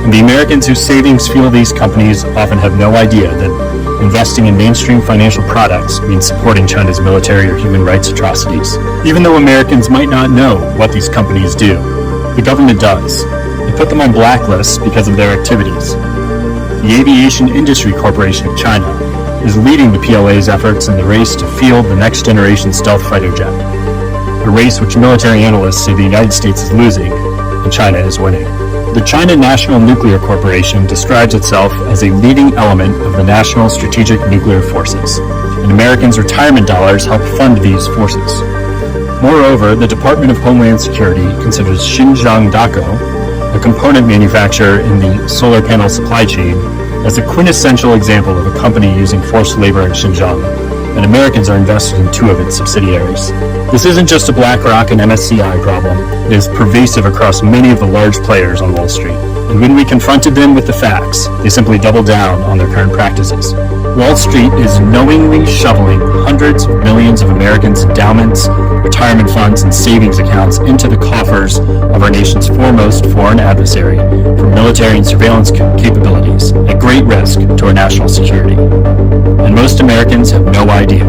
And the Americans whose savings fuel these companies often have no idea that investing in mainstream financial products means supporting China's military or human rights atrocities. Even though Americans might not know what these companies do, the government does. They put them on blacklists because of their activities. The Aviation Industry Corporation of China is leading the PLA's efforts in the race to field the next generation stealth fighter jet, a race which military analysts say the United States is losing and China is winning. The China National Nuclear Corporation describes itself as a leading element of the National Strategic Nuclear Forces, and Americans' retirement dollars help fund these forces. Moreover, the Department of Homeland Security considers Xinjiang Daqo, a component manufacturer in the solar panel supply chain, as a quintessential example of a company using forced labor in Xinjiang, and Americans are invested in 2 of its subsidiaries. This isn't just a BlackRock and MSCI problem. It is pervasive across many of the large players on Wall Street. And when we confronted them with the facts, they simply doubled down on their current practices. Wall Street is knowingly shoveling hundreds of millions of Americans' endowments, retirement funds, and savings accounts into the coffers of our nation's foremost foreign adversary for military and surveillance capabilities at great risk to our national security. And most Americans have no idea.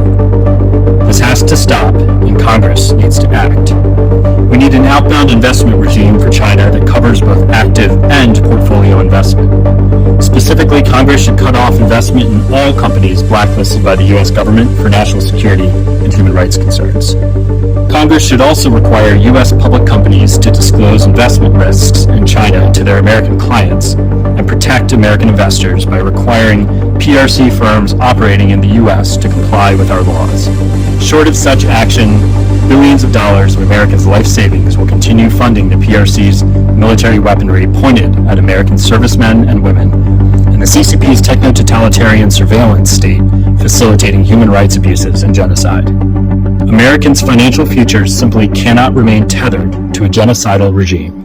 This has to stop, and Congress needs to act. We need an outbound investment regime for China that covers both active and portfolio investment. Specifically, Congress should cut off investment in all companies blacklisted by the U.S. government for national security and human rights concerns. Congress should also require U.S. public companies to disclose investment risks in China to their American clients and protect American investors by requiring PRC firms operating in the U.S. to comply with our laws. Short of such action, billions of dollars of Americans' life savings will continue funding the PRC's military weaponry pointed at American servicemen and women, and the CCP's techno-totalitarian surveillance state facilitating human rights abuses and genocide. Americans' financial futures simply cannot remain tethered to a genocidal regime.